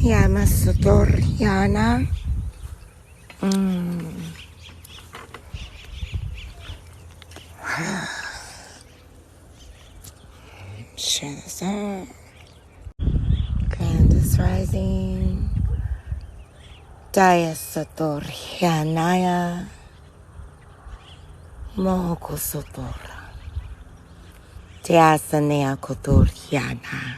Yamasator Yana. Share this out. Grandis Rising. Dayasator Yanaya. Mohokosotor. Diasanea Kotor Yana.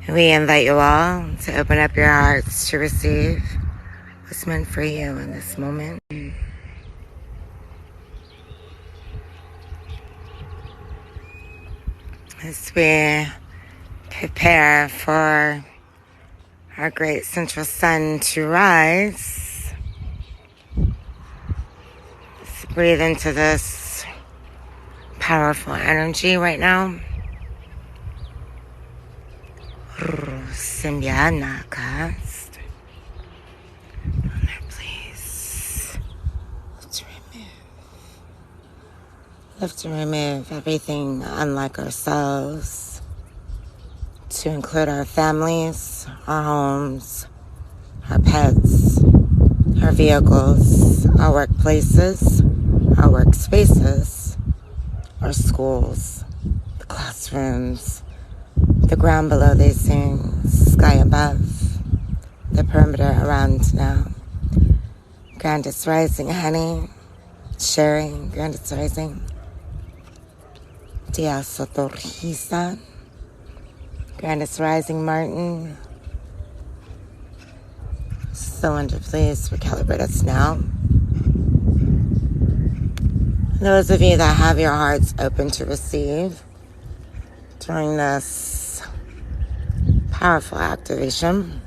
We invite you all to open up your hearts to receive what's meant for you in this moment. As we prepare for our great central sun to rise, let's breathe into this powerful energy right now. Symbiana cast. Please. Let's remove everything unlike ourselves, to include our families, our homes, our pets, our vehicles, our workplaces, our workspaces, our schools, the classrooms, the ground below these things, sky above, the perimeter around now. Grandis Rising, honey. Sharing, Grandis Rising. Dia Sotorhisa. Grandis Rising, Martin. Cylinder, please recalibrate us now. Those of you that have your hearts open to receive during this powerful activation,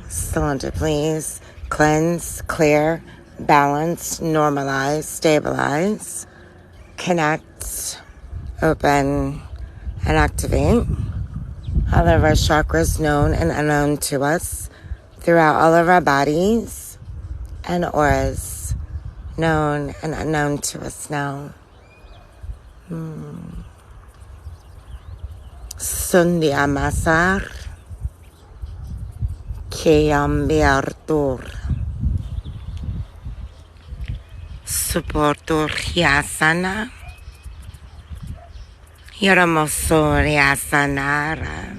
cylinder, please cleanse, clear, balance, normalize, stabilize, connect, open, and activate all of our chakras known and unknown to us throughout all of our bodies, and auras known and unknown to us now. Sundia Masar Keambiartur Supportur Yasana Yaramosur Yasanara.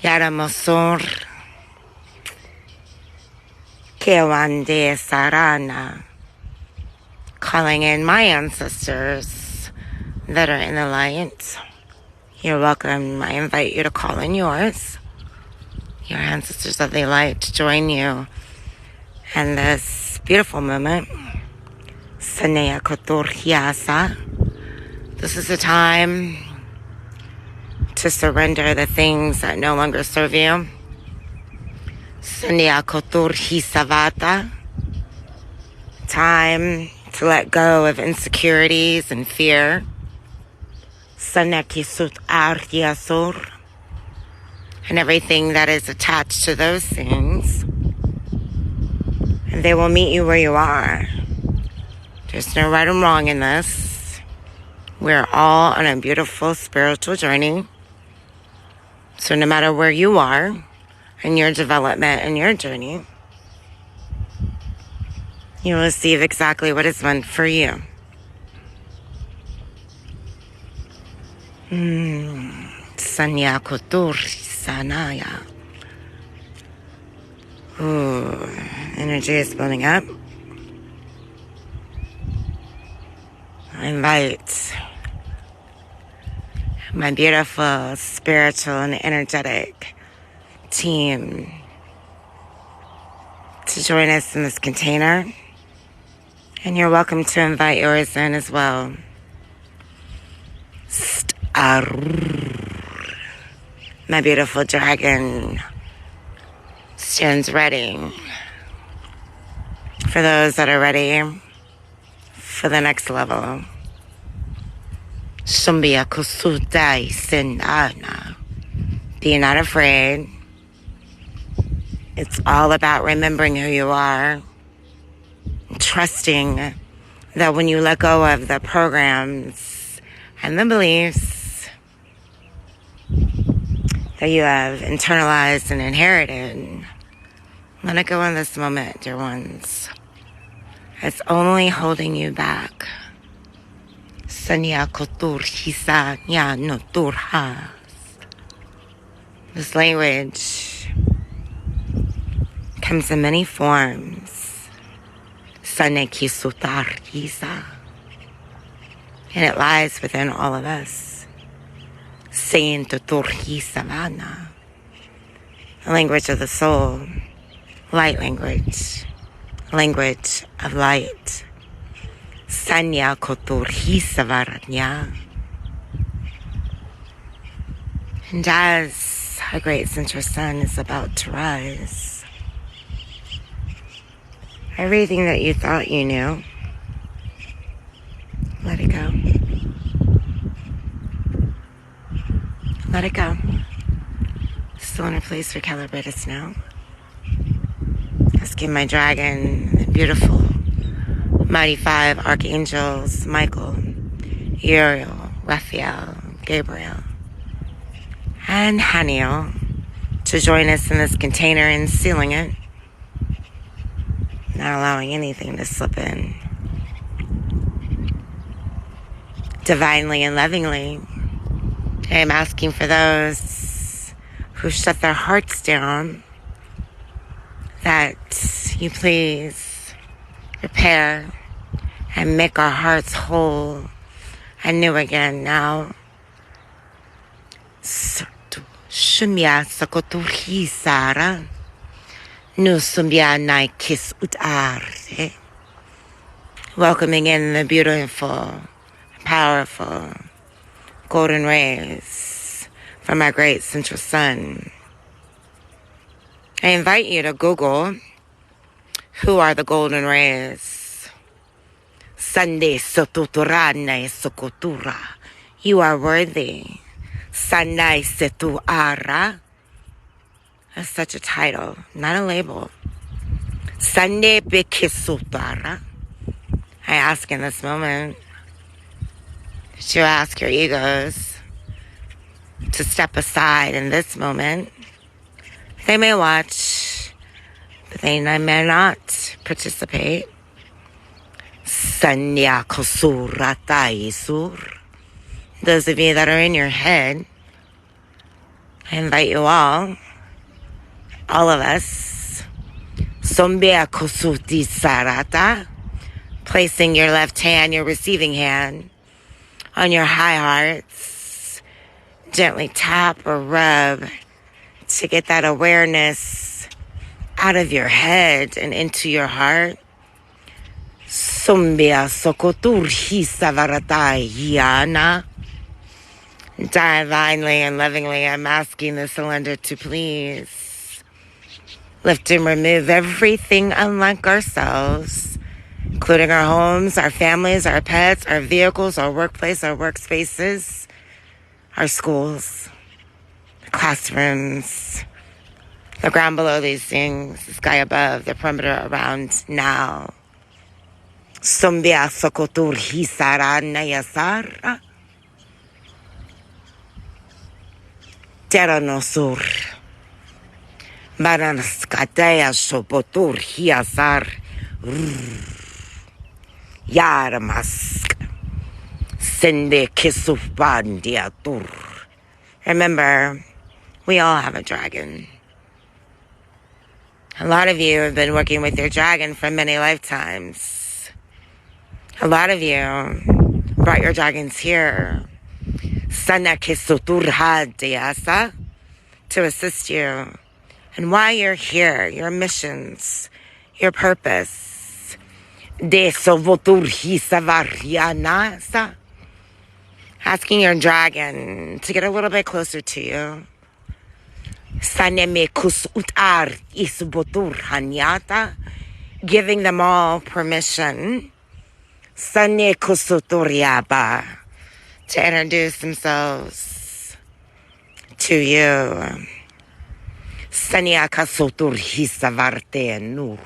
Yaramosur Kewande Sarana. Calling in my ancestors that are in the light. You're welcome. I invite you to call in yours. Your ancestors of the light to join you in this beautiful moment. Sanea Kotor Hyasa. This is a time to surrender the things that no longer serve you. Sanea Kotor Hisavata. Time to let go of insecurities and fear. Sanekisut Ardiasur. And everything that is attached to those things. And they will meet you where you are. There's no right and wrong in this. We're all on a beautiful spiritual journey. So no matter where you are in your development and your journey, you will receive exactly what is meant for you. Sanya Kotur Sanaya. Ooh, energy is building up. I invite my beautiful spiritual and energetic team to join us in this container. And you're welcome to invite yours in as well. My beautiful dragon stands ready for those that are ready for the next level. Shumbia kusutai sindana. Be not afraid. It's all about remembering who you are, trusting that when you let go of the programs and the beliefs that you have internalized and inherited, let it go in this moment, dear ones. It's only holding you back. Sanya kotur hisa nya no turha. This language comes in many forms. Sane kisutar hisa. And it lies within all of us. Saying tutur hisa vana. The language of the soul. Light language. Language of light. Sanya kotur hisa varanya. And as our great central sun is about to rise, everything that you thought you knew, let it go. Let it go. Still in a place for calibratus now. Asking my dragon, the beautiful mighty five archangels, Michael, Uriel, Raphael, Gabriel, and Haniel, to join us in this container and sealing it, not allowing anything to slip in. Divinely and lovingly, I am asking for those who shut their hearts down that you please repair and make our hearts whole and new again now. Shumya sakoturhi sara nu sumbya nai kis utare. Welcoming in the beautiful, powerful golden rays from our great central sun. I invite you to Google who are the golden rays. Sande sotuturane sokotura. You are worthy. Sanai setuara. That's such a title, not a label. Sande bekisutara. I ask in this moment that you ask your egos to step aside in this moment. They may watch, but they may not participate. Sanya kosura taisur. Those of you that are in your head, I invite you all of us, Sombea kosuti sarata, placing your left hand, your receiving hand, on your high hearts, gently tap or rub to get that awareness out of your head and into your heart. Sombea sokotur hisavaratai yana. Divinely and lovingly, I'm asking the cylinder to please lift and remove everything unlike ourselves, including our homes, our families, our pets, our vehicles, our workplace, our workspaces, our schools, the classrooms, the ground below these things, the sky above, the perimeter around now. Sombia sokotur hisara nayasara. Teranosur. Baranskatea sopotur hiasar. Yaramask. Sende kisufandiatur. Remember, we all have a dragon. A lot of you have been working with your dragon for many lifetimes. A lot of you brought your dragons here Sana Kesuturha Deasa to assist you. And why you're here, your missions, your purpose. De Sovoturhi Savarianasa. Asking your dragon to get a little bit closer to you. Saneme Kusutar Isbotur Hanyata. Giving them all permission. Sane Kusuturiaba. to introduce themselves to you. Sanya Kasotur Hisavarte Nur.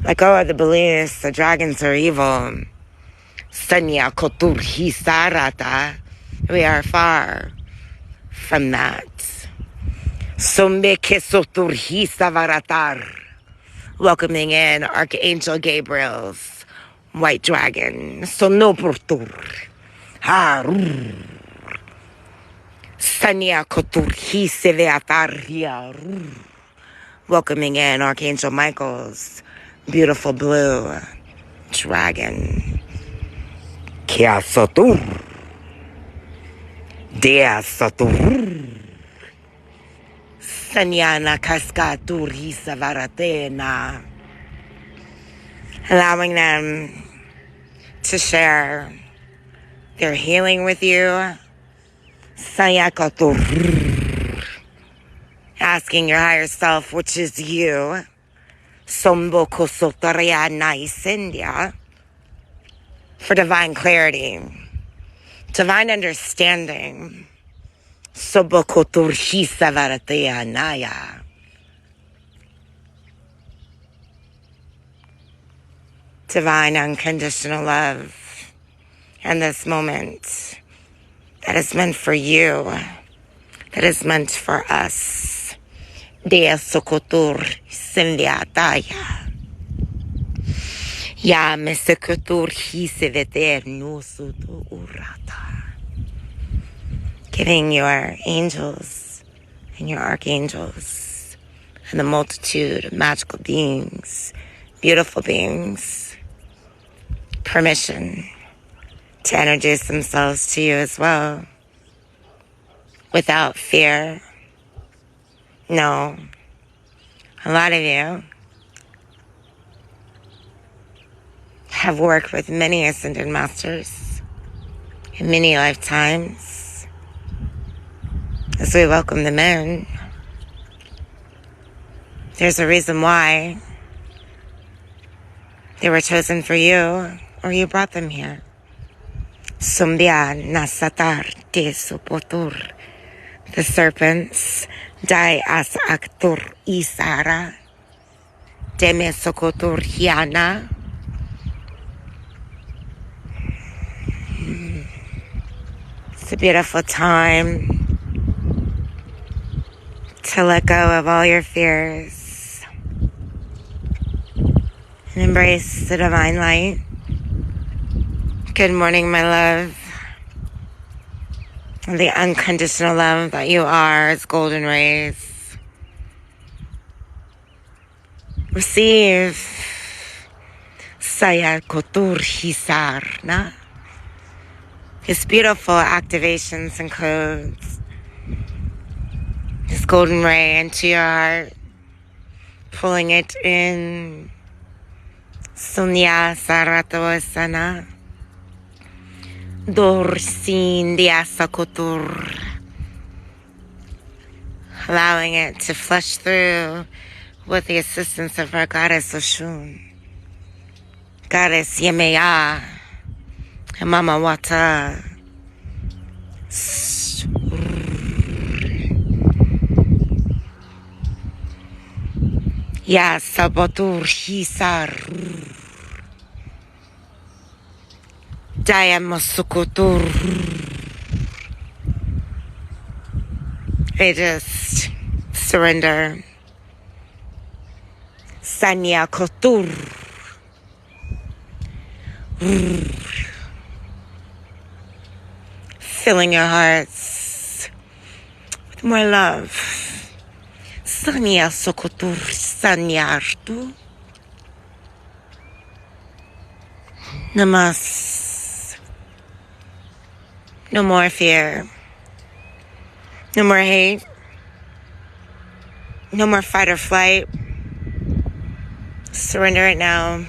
Let go of the beliefs the dragons are evil. Sanya Kotur Hisarata. We are far from that. Sombe Kesotur Hisavaratar. Welcoming in Archangel Gabriel's white dragon. Sonopurtur. Harur. Sanya Kotur Hiseveataria. Welcoming in Archangel Michael's beautiful blue dragon. Kia Sotur. Dea Sotur. Sanyana Kaskatur Hisavaratena. Allowing them to share their healing with you. Sayakatur. Asking your higher self, which is you. Somboko Sotaria Naisendia. For divine clarity. Divine understanding. Sobokotur Hisavaratea Naya. Divine unconditional love. And this moment that is meant for you, that is meant for us. Dea Sokotur Sindiataya. Ya Mesekotur Hiseveter Nusutu Urata. Giving your angels and your archangels and the multitude of magical beings, beautiful beings, permission to introduce themselves to you as well, without fear. No, a lot of you have worked with many ascended masters in many lifetimes. As we welcome them in, there's a reason why they were chosen for you, or you brought them here. Sumbia nasatar te supotur. The serpents die as actur isara. Deme sokotur hiana. It's a beautiful time to let go of all your fears and embrace the divine light. Good morning, my love. The unconditional love that you are as golden rays. Receive Sayar Kotur Hisarna. His beautiful activations and codes. This golden ray into your heart. Pulling it in. Sunya Saratoasana. Dorsin Diasakotur. Allowing it to flush through with the assistance of our goddess Oshun, goddess Yemeya, and Mama Wata. Ya Sabotur Hisar. Diamasukutur. I just surrender. Sanya Kotur. Filling your hearts with more love. Sanya Sokotur Sanyartu. Namas. No more fear. No more hate. No more fight or flight. Surrender it now.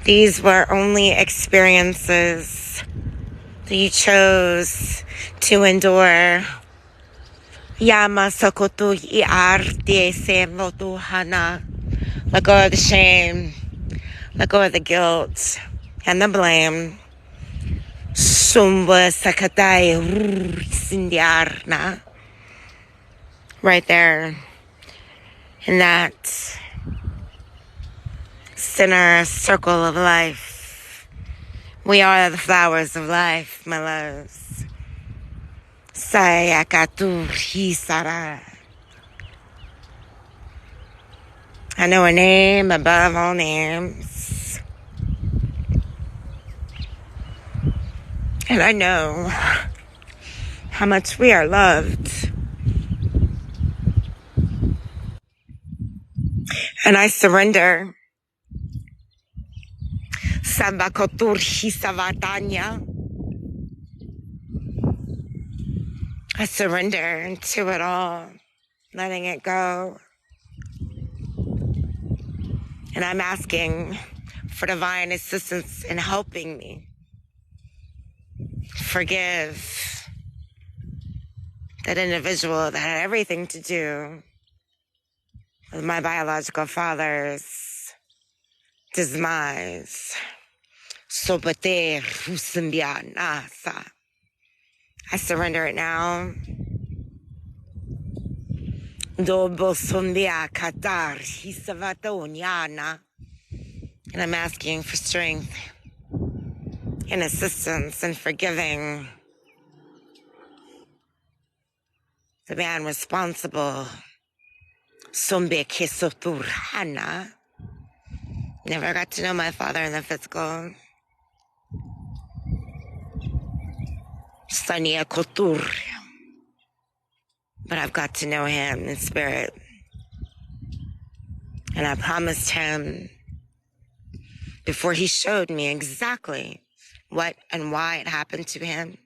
These were only experiences that you chose to endure. Yama sokotu iarte sevotu hana. Let go of the shame. Let go of the guilt and the blame. Shumba Sakatai Sindiarna. Right there in that center circle of life. We are the flowers of life, my loves. Sayakatur Hisara. I know a name above all names. And I know how much we are loved. And I surrender. Sabakotur Hisavatanya. I surrender to it all, letting it go. And I'm asking for divine assistance in helping me forgive that individual that had everything to do with my biological father's demise. Sopater Rusimbianasa. I surrender it now. Dobo Sumbia Katar Hisavatonyana. And I'm asking for strength and assistance in forgiving the man responsible. Sumbe Kisoturhana. Never got to know my father in the physical. Sania Kotur. But I've got to know him in spirit. And I promised him before he showed me exactly what and why it happened to him.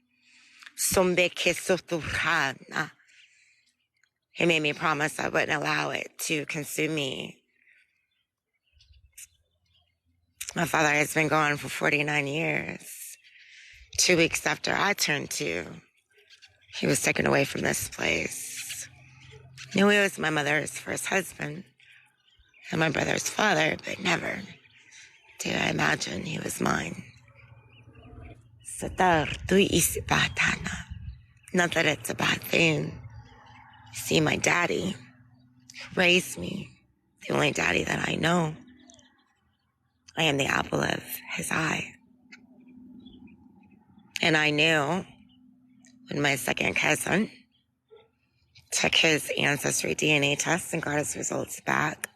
Sumbe Kisoturhana. He made me promise I wouldn't allow it to consume me. My father has been gone for 49 years. 2 weeks after I turned 2, he was taken away from this place. Knew he was my mother's first husband and my brother's father, but never did I imagine he was mine. Satar tu isibatana. Not that it's a bad thing. See, my daddy raised me, the only daddy that I know. I am the apple of his eye. And I knew when my second cousin took his ancestry DNA test and got his results back,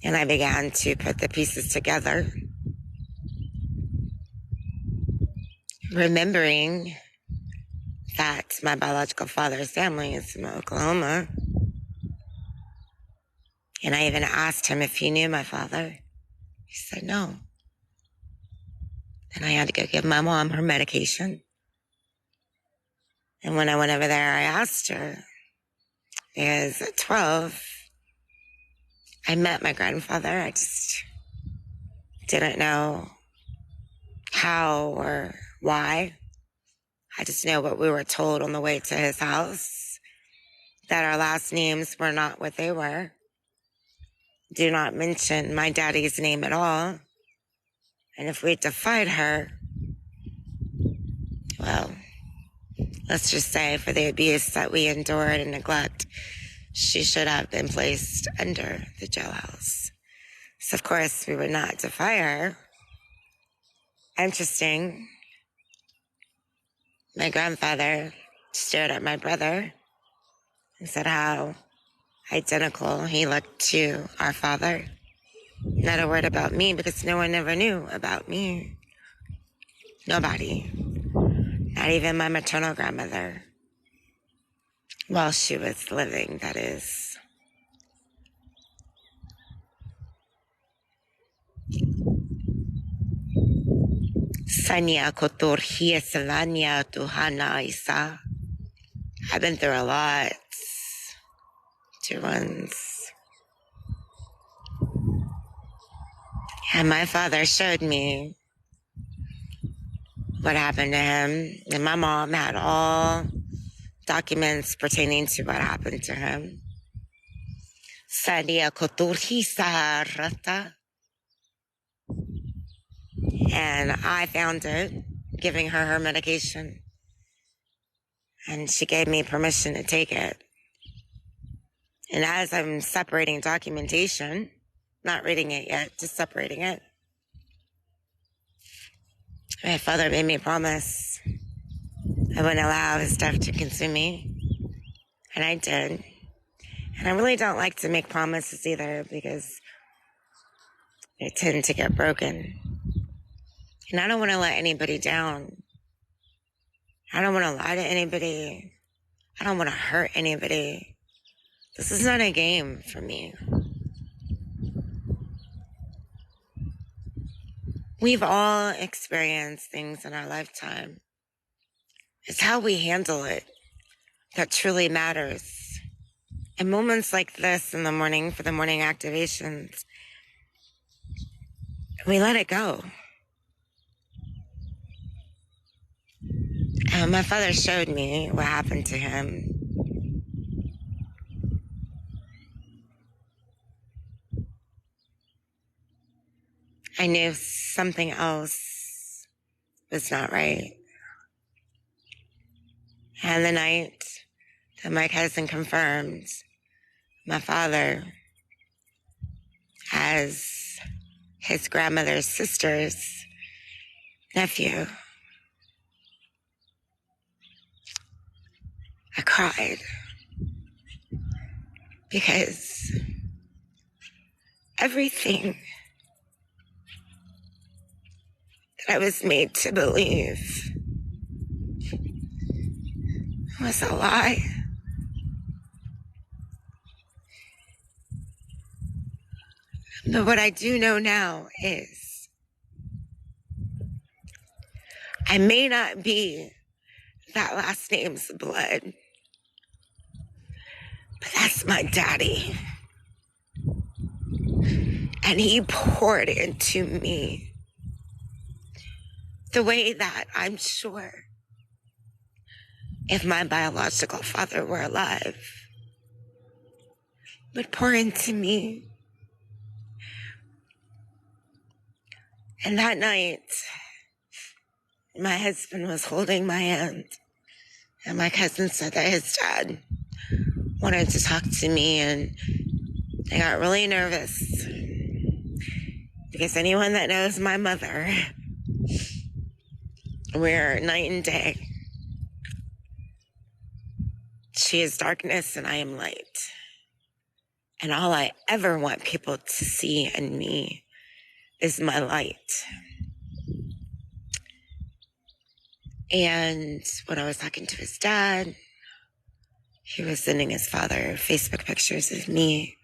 and I began to put the pieces together, remembering that my biological father's family is from Oklahoma. And I even asked him if he knew my father. He said no. And I had to go give my mom her medication. And when I went over there, I asked her, because at 12, I met my grandfather. I just didn't know how or why. I just know what we were told on the way to his house, that our last names were not what they were. Do not mention my daddy's name at all. And if we defied her, well, let's just say for the abuse that we endured and neglect, she should have been placed under the jailhouse. So of course we would not defy her. Interesting. My grandfather stared at my brother and said how identical he looked to our father. Not a word about me, because no one ever knew about me. Nobody. Not even my maternal grandmother. While she was living, that is. Sanya kotor hiesavanya tuhana isa. I've been through a lot. 2 ones. And my father showed me what happened to him. And my mom had all documents pertaining to what happened to him. Sadia kotur hisarata. And I found it, giving her medication. And she gave me permission to take it. And as I'm separating documentation, not reading it yet, just separating it, my father made me a promise I wouldn't allow his stuff to consume me. And I did. And I really don't like to make promises either because they tend to get broken. And I don't want to let anybody down. I don't want to lie to anybody. I don't want to hurt anybody. This is not a game for me. We've all experienced things in our lifetime. It's how we handle it that truly matters. And moments like this in the morning for the morning activations, we let it go. And my father showed me what happened to him. I knew something else was not right. And the night that my cousin confirmed my father as his grandmother's sister's nephew, I cried because everything that I was made to believe was a lie. But what I do know now is I may not be that last name's blood, but that's my daddy. And he poured into me the way that I'm sure if my biological father were alive would pour into me. And that night, my husband was holding my hand, and my cousin said that his dad wanted to talk to me, and I got really nervous because anyone that knows my mother, we're night and day. She is darkness and I am light. And all I ever want people to see in me is my light. And when I was talking to his dad, he was sending his father Facebook pictures of me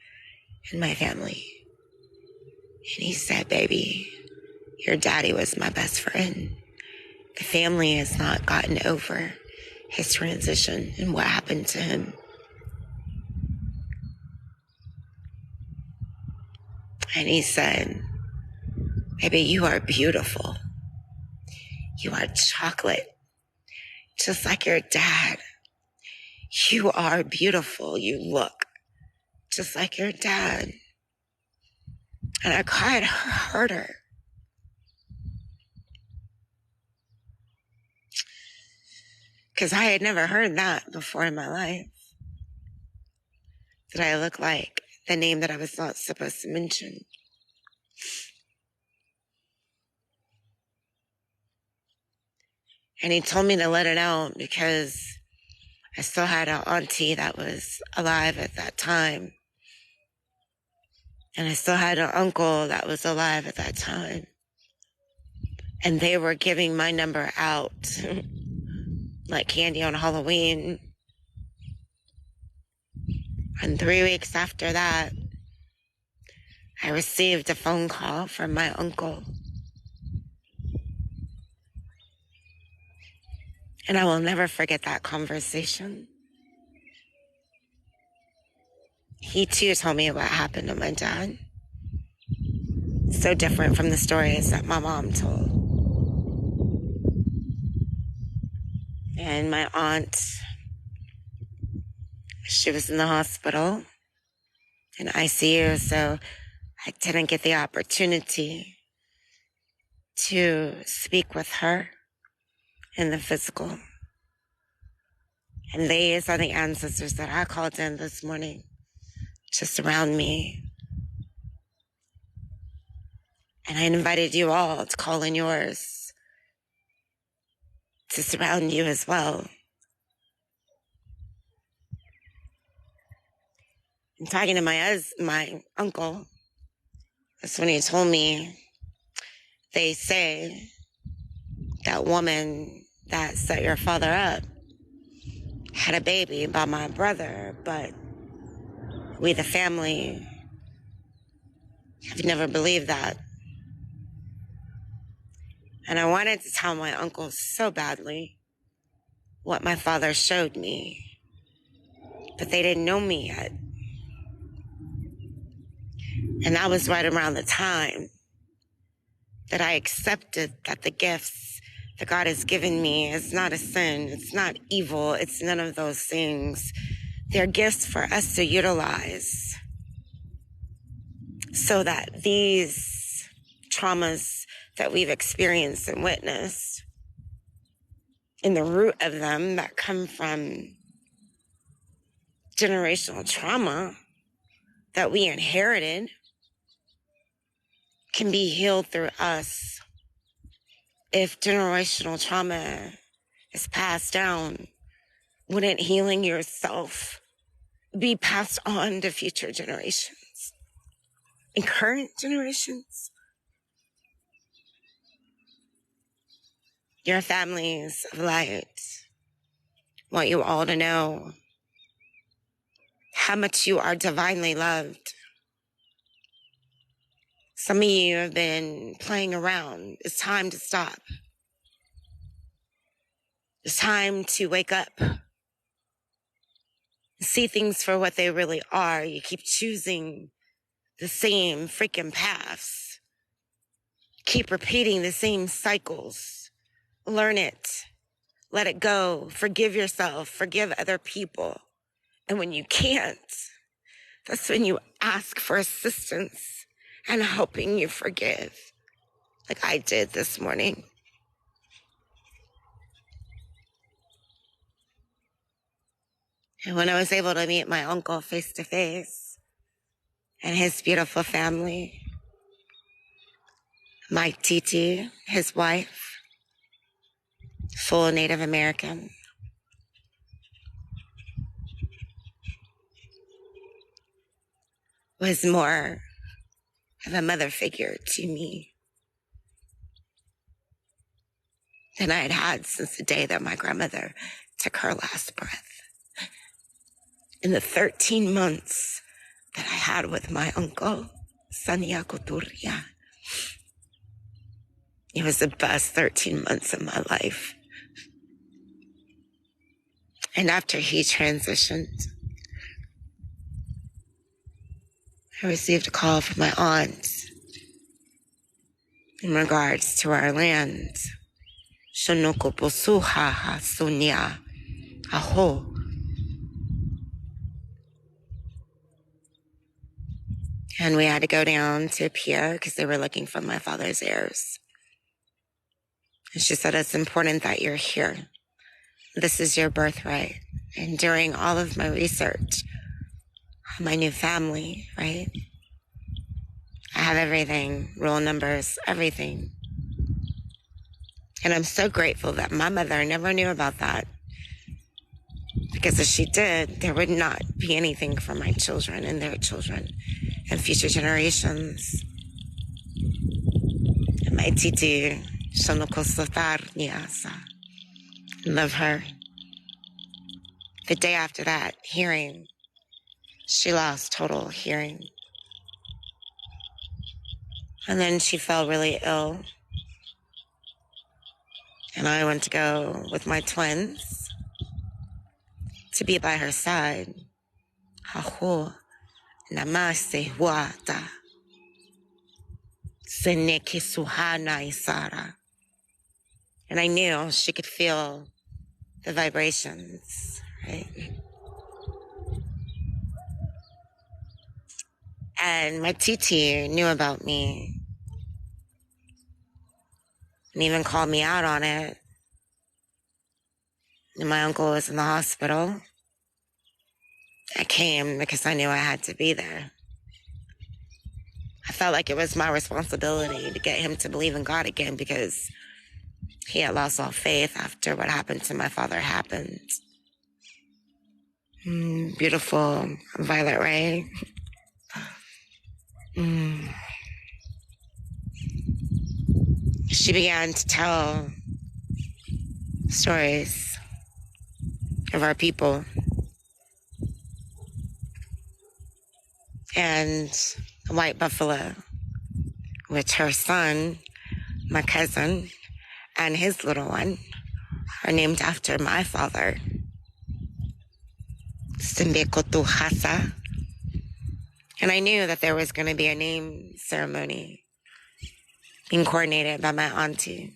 and my family. And he said, baby, your daddy was my best friend. The family has not gotten over his transition and what happened to him. And he said, baby, you are beautiful. You are chocolate, just like your dad. You are beautiful. You look just like your dad. And I cried harder. Because I had never heard that before in my life. That I look like the name that I was not supposed to mention. And he told me to let it out because I still had an auntie that was alive at that time. And I still had an uncle that was alive at that time. And they were giving my number out like candy on Halloween. And 3 weeks after that, I received a phone call from my uncle. And I will never forget that conversation. He too told me what happened to my dad. So different from the stories that my mom told. And my aunt, she was in the hospital in ICU, so I didn't get the opportunity to speak with her in the physical. And these are the ancestors that I called in this morning to surround me. And I invited you all to call in yours to surround you as well. I'm talking to my uncle. That's when he told me, they say that woman that set your father up had a baby by my brother, but we, the family, have never believed that. And I wanted to tell my uncle so badly what my father showed me, but they didn't know me yet. And that was right around the time that I accepted that the gifts that God has given me is not a sin. It's not evil. It's none of those things. They're gifts for us to utilize so that these traumas that we've experienced and witnessed, in the root of them that come from generational trauma that we inherited, can be healed through us. If generational trauma is passed down, wouldn't healing yourself be passed on to future generations and current generations? Your families of light want you all to know how much you are divinely loved. Some of you have been playing around. It's time to stop. It's time to wake up. See things for what they really are. You keep choosing the same freaking paths. Keep repeating the same cycles. Learn it. Let it go. Forgive yourself. Forgive other people. And when you can't, that's when you ask for assistance and helping you forgive, like I did this morning. And when I was able to meet my uncle face to face and his beautiful family, my Titi, his wife, full Native American, was more of a mother figure to me than I had had since the day that my grandmother took her last breath. In the 13 months that I had with my uncle, Santiago Turria, it was the best 13 months of my life. And after he transitioned, I received a call from my aunt in regards to our land. Shonoko posuha ha sunya aho. And we had to go down to Pierre because they were looking for my father's heirs. And she said, it's important that you're here. This is your birthright. And during all of my research, my new family, right? I have everything, roll numbers, everything. And I'm so grateful that my mother never knew about that. Because if she did, there would not be anything for my children and their children and future generations. And my titi, Shonoko Sotar Niasa, love her. The day after that hearing, she lost total hearing. And then she fell really ill. And I went to go with my twins to be by her side. Haho, namase huata, seneke suhana isara. And I knew she could feel the vibrations, right? And my titi knew about me. and even called me out on it. And my uncle was in the hospital. I came because I knew I had to be there. I felt like it was my responsibility to get him to believe in God again because he had lost all faith after what happened to my father happened. Beautiful Violet Ray. She began to tell stories of our people. And White Buffalo, which her son, my cousin, and his little one are named after my father. Simbekotu Hasa. And I knew that there was going to be a name ceremony being coordinated by my auntie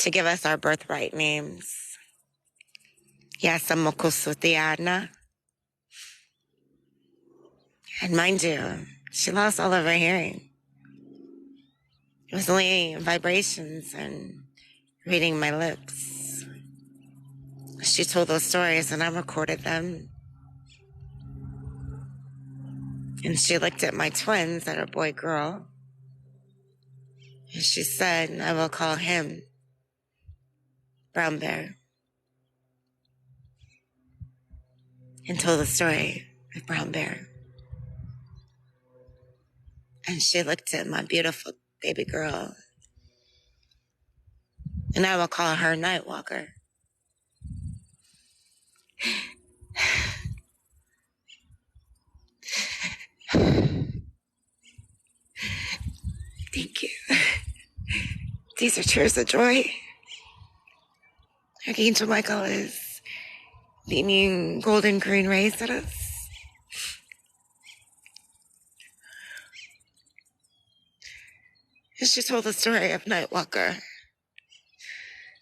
to give us our birthright names. Yasamokosutiana. And mind you, she lost all of her hearing. It was only vibrations and reading my lips. She told those stories and I recorded them. And she looked at my twins that are boy girl. And she said, I will call him Brown Bear. And told the story of Brown Bear. And she looked at my beautiful baby girl. And I will call her Nightwalker. Thank you. These are tears of joy. Archangel Michael is beaming golden green rays at us. And she told the story of Nightwalker.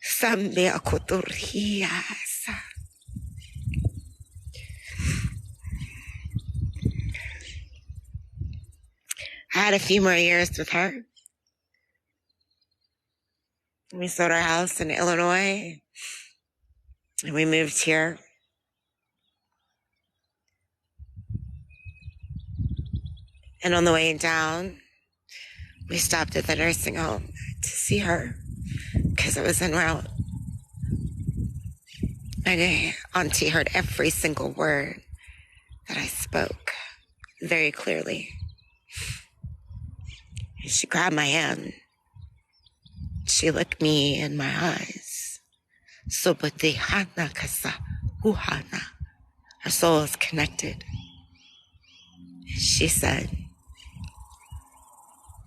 Sambia Koturhiasa. I had a few more years with her. We sold our house in Illinois and we moved here. And on the way down, we stopped at the nursing home to see her because it was en route. My auntie heard every single word that I spoke very clearly. And she grabbed my hand. She looked me in my eyes. Sobotehana kasa uhana. Our soul is connected. She said,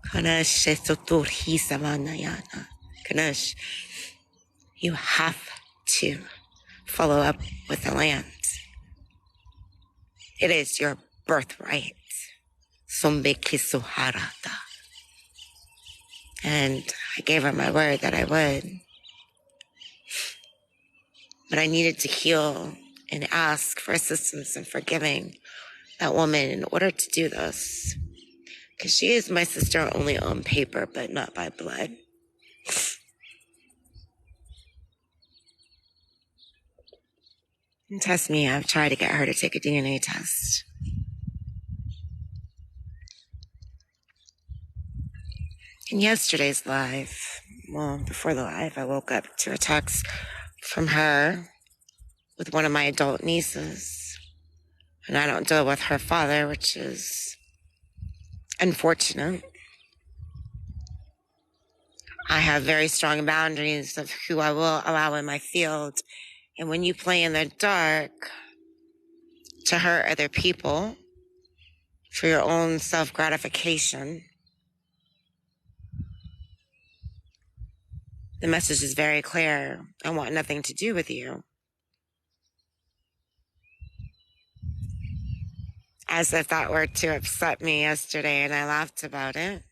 Kanesh soturhi samanayana. Kanesh, you have to follow up with the land. It is your birthright. Sombekisuharata. And I gave her my word that I would. But I needed to heal and ask for assistance in forgiving that woman in order to do this. Because she is my sister only on paper, but not by blood. And trust me, I've tried to get her to take a DNA test. In yesterday's live, well, before the live, I woke up to a text from her with one of my adult nieces. And I don't deal with her father, which is unfortunate. I have very strong boundaries of who I will allow in my field. And when you play in the dark to hurt other people for your own self-gratification, the message is very clear. I want nothing to do with you. As if that were to upset me yesterday and I laughed about it.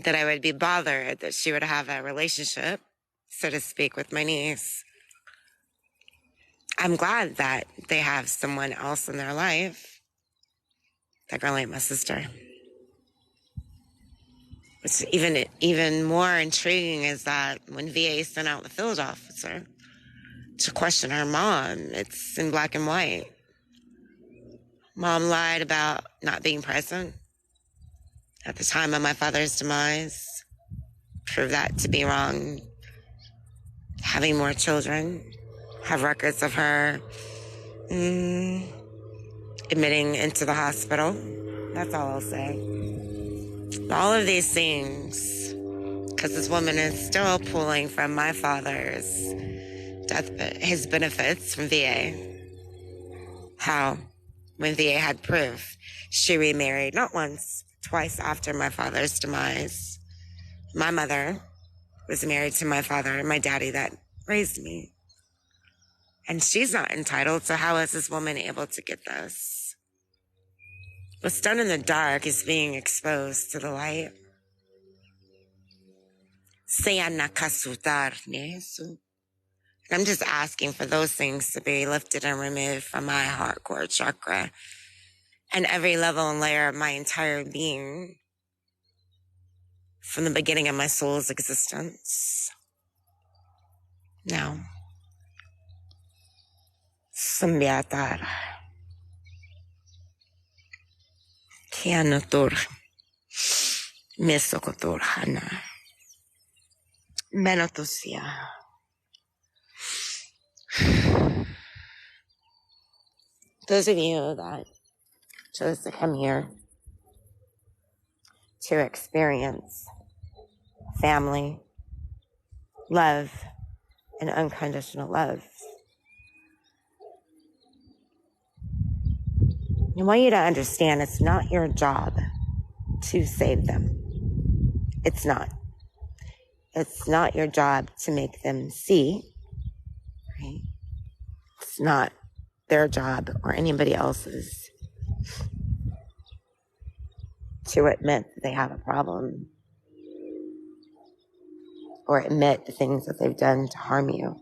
That I would be bothered that she would have a relationship, so to speak, with my niece. I'm glad that they have someone else in their life. That girl ain't my sister. What's even more intriguing is that when VA sent out the field officer to question her mom, it's in black and white. Mom lied about not being present at the time of my father's demise. Prove that to be wrong. Having more children, have records of her admitting into the hospital. That's all I'll say. All of these things, because this woman is still pulling from my father's death, his benefits from VA. How? When VA had proof, she remarried not once, twice after my father's demise. My mother was married to my father, my daddy that raised me. And she's not entitled, so how is this woman able to get this? What's done in the dark is being exposed to the light. I'm just asking for those things to be lifted and removed from my heart core chakra and every level and layer of my entire being from the beginning of my soul's existence. Now, Sambiatar, Kianatur, Misokotur Hana, Menotusia. Those of you that chose to come here to experience family, love, and unconditional love, I want you to understand it's not your job to save them. It's not. It's not your job to make them see, right? It's not their job or anybody else's to admit that they have a problem or admit the things that they've done to harm you.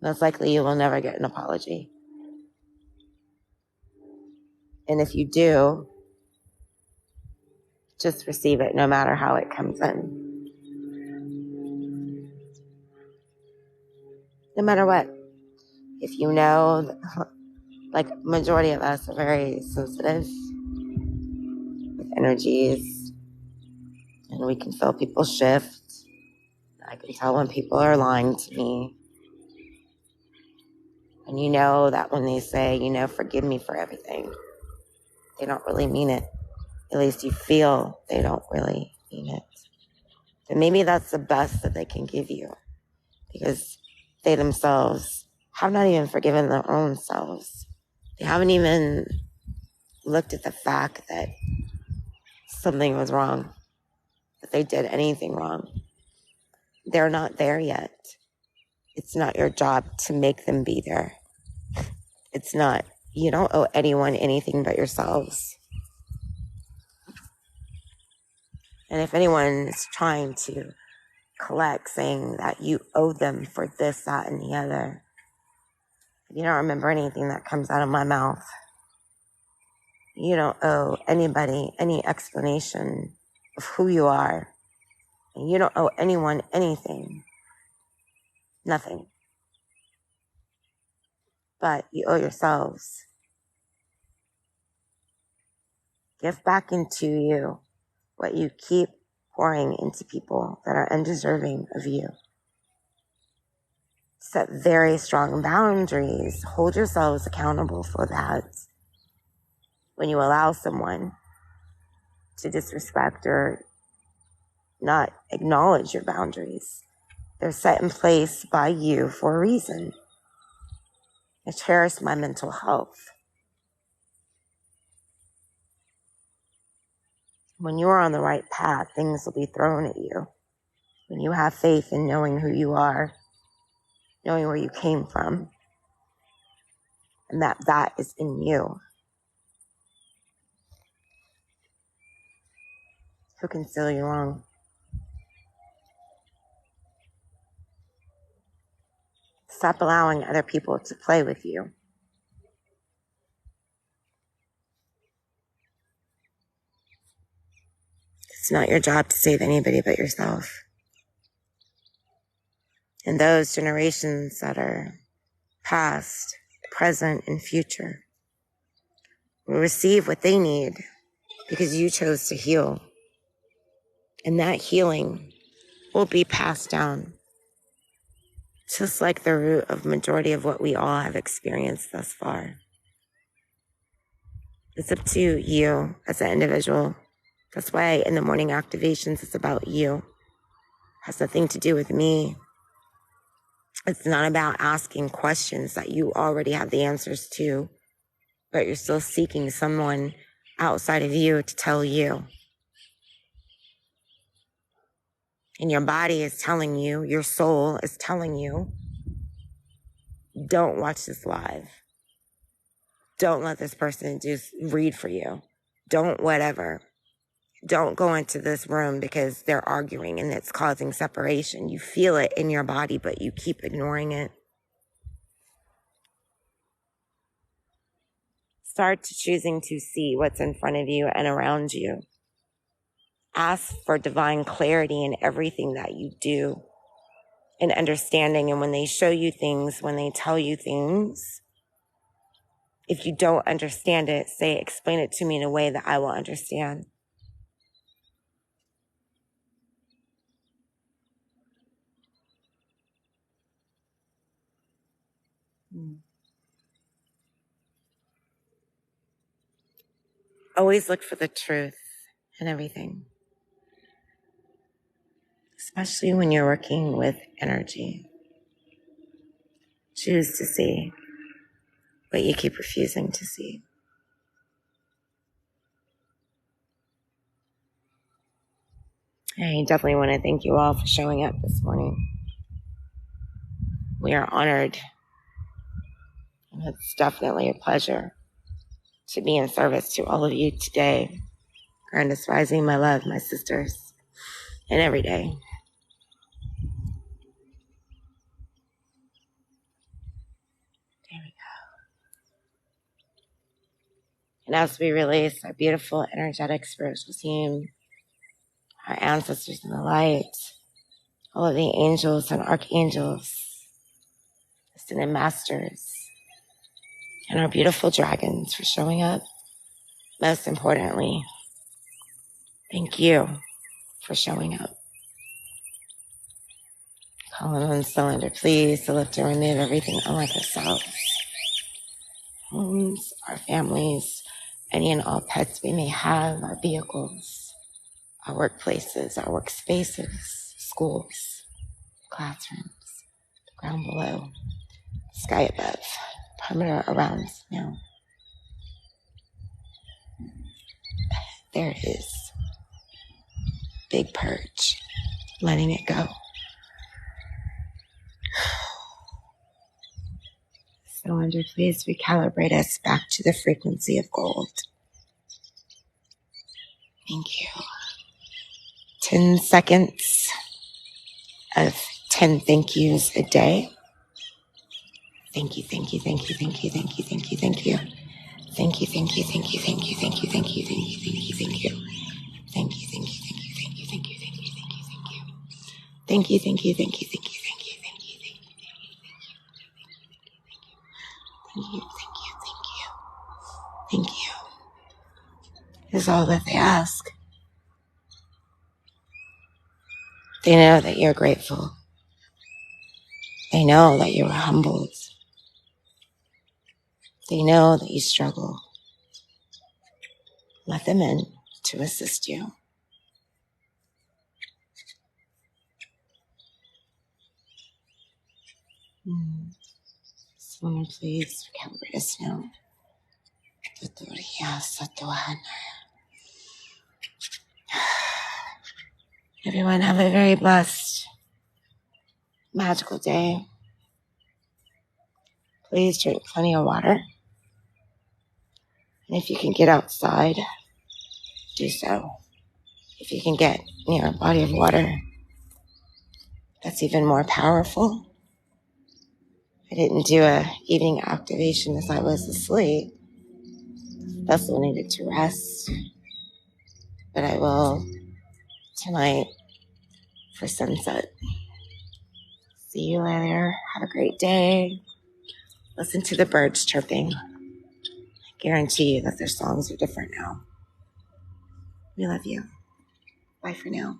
Most likely you will never get an apology. And if you do, just receive it no matter how it comes in. No matter what. If you know, like majority of us are very sensitive with energies, and we can feel people shift. I can tell when people are lying to me. And you know that when they say, forgive me for everything, they don't really mean it. At least you feel they don't really mean it. But maybe that's the best that they can give you, because they themselves have not even forgiven their own selves. They haven't even looked at the fact that something was wrong, that they did anything wrong. They're not there yet. It's not your job to make them be there. It's not. You don't owe anyone anything but yourselves. And if anyone is trying to collect, saying that you owe them for this, that, and the other, you don't remember anything that comes out of my mouth. You don't owe anybody any explanation of who you are. And you don't owe anyone anything. Nothing. But you owe yourselves. Give back into you what you keep pouring into people that are undeserving of you. Set very strong boundaries. Hold yourselves accountable for that. When you allow someone to disrespect or not acknowledge your boundaries, they're set in place by you for a reason. I cherish my mental health. When you are on the right path, things will be thrown at you. When you have faith in knowing who you are, knowing where you came from, and that is in you. Who can steal you wrong? Stop allowing other people to play with you. It's not your job to save anybody but yourself. And those generations that are past, present, and future will receive what they need because you chose to heal. And that healing will be passed down, just like the root of majority of what we all have experienced thus far. It's up to you as an individual. That's why in the morning activations, it's about you. It has nothing to do with me. It's not about asking questions that you already have the answers to, but you're still seeking someone outside of you to tell you. And your body is telling you, your soul is telling you, don't watch this live. Don't let this person just read for you. Don't whatever. Don't go into this room because they're arguing and it's causing separation. You feel it in your body, but you keep ignoring it. Start choosing to see what's in front of you and around you. Ask for divine clarity in everything that you do and understanding. And when they show you things, when they tell you things, if you don't understand it, say, explain it to me in a way that I will understand. Always look for the truth in everything, especially when you're working with energy. Choose to see what you keep refusing to see. I definitely want to thank you all for showing up this morning. We are honored, and it's definitely a pleasure to be in service to all of you today. Grandest Rising, my love, my sisters, and every day. There we go. And as we release our beautiful, energetic, spiritual team, our ancestors in the light, all of the angels and archangels, ascended masters, and our beautiful dragons for showing up. Most importantly, thank you for showing up. Calling on cylinder, please, to lift and remove everything unlike ourselves. Homes, our families, any and all pets we may have, our vehicles, our workplaces, our workspaces, schools, classrooms, the ground below, sky above, perimeter around us now. There it is. Big purge. Letting it go. Cylinder, please recalibrate us back to the frequency of gold. Thank you. 10 seconds of 10 thank yous a day. Thank you, thank you, thank you, thank you, thank you, thank you, thank you. Thank you, thank you, thank you, thank you, thank you, thank you, thank you, thank you, thank you. Thank you, thank you, thank you, thank you, thank you, thank you, thank you, thank you. Thank you, thank you, thank you, thank you, thank you, thank you, thank you, thank you, thank you. Is all that they ask. They know that you're grateful. They know that you are humbled. They know that you struggle. Let them in to assist you. Someone please recalibrate us now. Everyone have a very blessed, magical day. Please drink plenty of water. And if you can get outside, do so. If you can get near a body of water, that's even more powerful. I didn't do a evening activation as I was asleep. Vessel needed to rest. But I will tonight for sunset. See you later. Have a great day. Listen to the birds chirping. I guarantee you that their songs are different now. We love you. Bye for now.